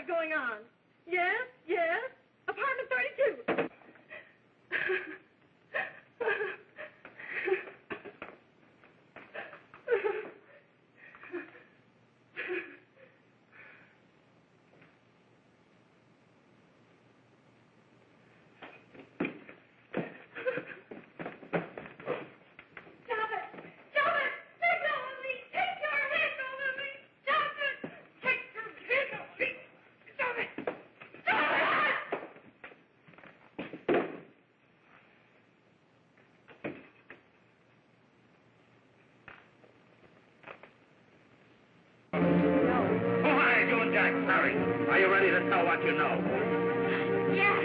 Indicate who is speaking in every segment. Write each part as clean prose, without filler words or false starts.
Speaker 1: Colorized going on. Yes, yes. Apartment 32.
Speaker 2: Are you ready to tell what you know?
Speaker 1: Yes.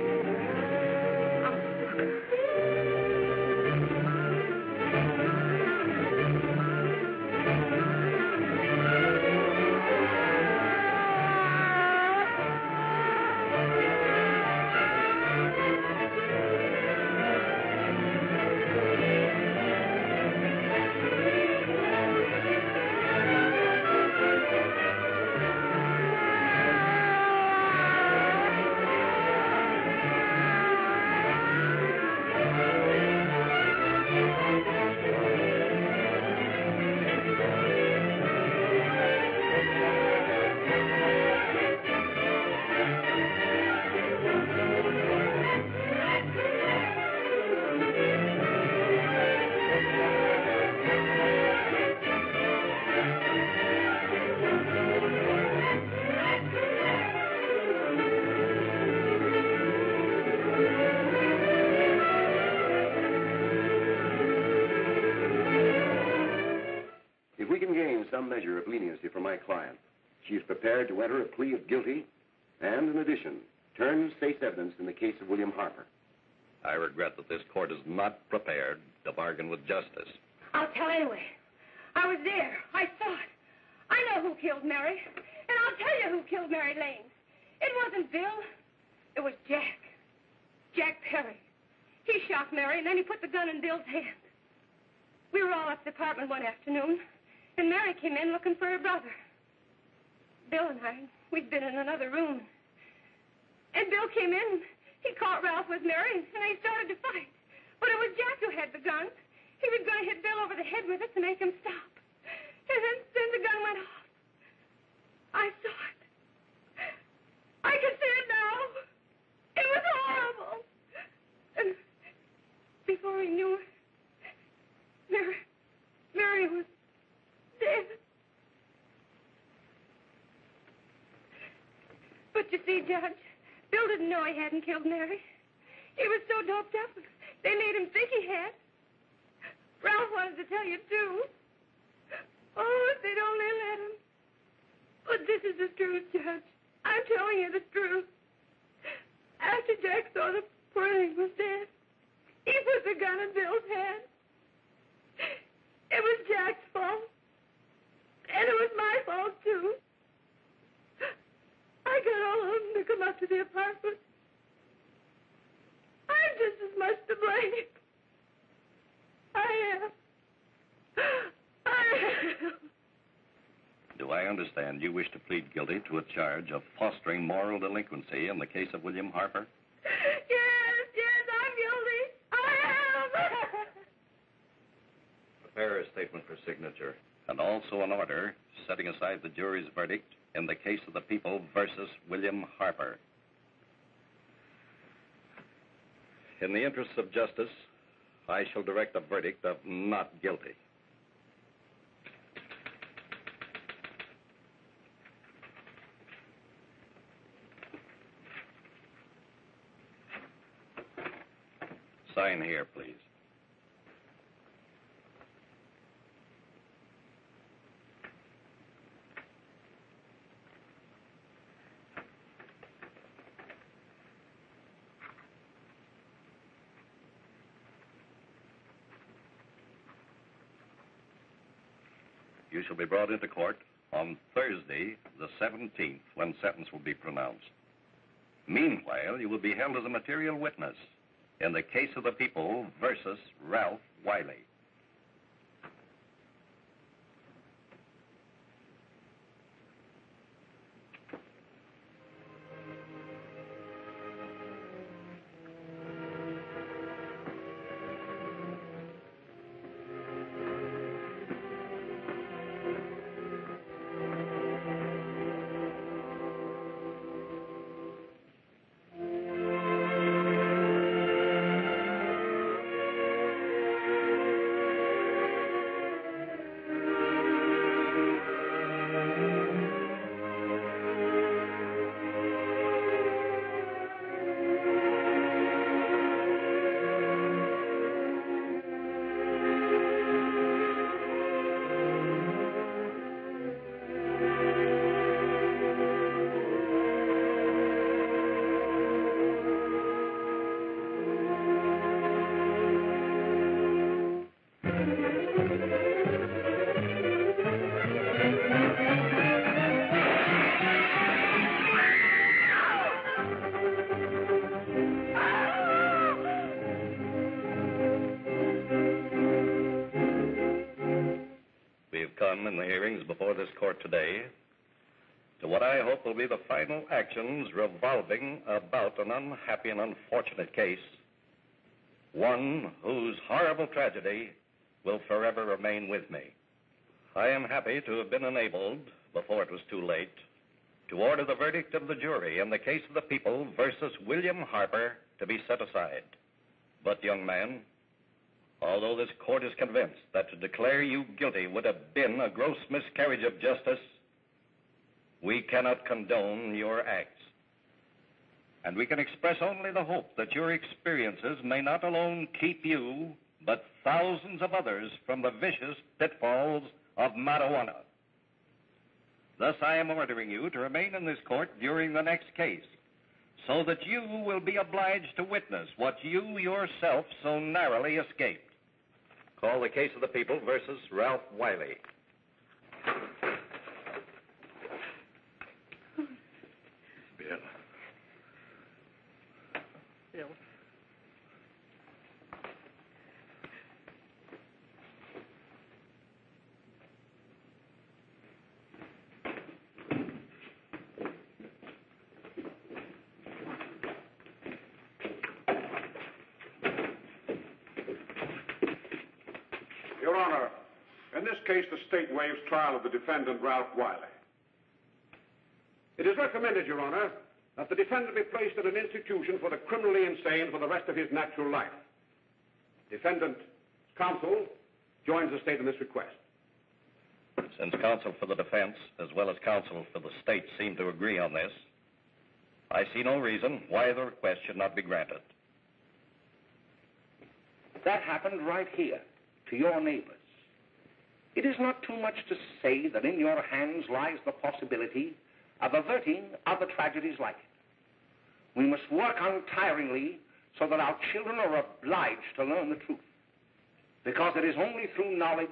Speaker 3: If we can gain some measure of leniency for my client, she's prepared to enter a plea of guilty and, in addition, turn state's evidence in the case of William Harper.
Speaker 4: I regret that this court is not prepared to bargain with justice.
Speaker 1: I'll tell anyway. I was there. I saw it. I know who killed Mary. And I'll tell you who killed Mary Lane. It wasn't Bill. It was Jack. Jack Perry. He shot Mary, and then he put the gun in Bill's hand. We were all at the apartment one afternoon, and Mary came in looking for her brother. Bill and I, we'd been in another room. And Bill came in. He caught Ralph with Mary, and they started to fight. But it was Jack who had the gun. He was going to hit Bill over the head with it to make him stop. And then the gun went off. I saw it. I can see it now. It was horrible. And before he knew it, Mary was dead. But you see, Judge, Bill didn't know he hadn't killed Mary. He was so doped up, they made him think he had. Ralph wanted to tell you, too. Oh, if they'd only let him. But this is the truth, Judge. I'm telling you the truth. After Jack saw the poor thing was dead, he put the gun in Bill's hand. It was Jack's fault. And it was my fault, too. I got all of them to come up to the apartment. I'm just as much to blame. I am.
Speaker 4: Do I understand you wish to plead guilty to a charge of fostering moral delinquency in the case of William Harper?
Speaker 1: Yes, I'm guilty. I am.
Speaker 4: Prepare a statement for signature, and also an order setting aside the jury's verdict in the case of the people versus William Harper. In the interests of justice, I shall direct a verdict of not guilty. Sign here, please. You shall be brought into court on Thursday, the 17th, when sentence will be pronounced. Meanwhile, you will be held as a material witness in the case of the people versus Ralph Wiley. this court today to what I hope will be the final actions revolving about an unhappy and unfortunate case, one whose horrible tragedy will forever remain with me. I am happy to have been enabled, before it was too late, to order the verdict of the jury in the case of the people versus William Harper to be set aside. But, young man, although this court is convinced that to declare you guilty would have been a gross miscarriage of justice, we cannot condone your acts. And we can express only the hope that your experiences may not alone keep you, but thousands of others from the vicious pitfalls of marijuana. Thus, I am ordering you to remain in this court during the next case, so that you will be obliged to witness what you yourself so narrowly escaped. Call the case of the people versus Ralph Wiley.
Speaker 2: Bill.
Speaker 1: Bill.
Speaker 5: Your Honor, in this case, the state waives trial of the defendant, Ralph Wiley. It is recommended, Your Honor, that the defendant be placed in an institution for the criminally insane for the rest of his natural life. Defendant's counsel joins the state in this request.
Speaker 4: Since counsel for the defense, as well as counsel for the state, seem to agree on this, I see no reason why the request should not be granted.
Speaker 6: That happened right here, to your neighbors. It is not too much to say that in your hands lies the possibility of averting other tragedies like it. We must work untiringly so that our children are obliged to learn the truth, because it is only through knowledge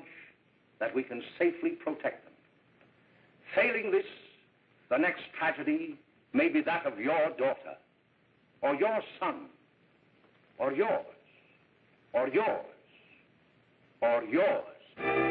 Speaker 6: that we can safely protect them. Failing this, the next tragedy may be that of your daughter, or your son, or yours, or yours, or yours.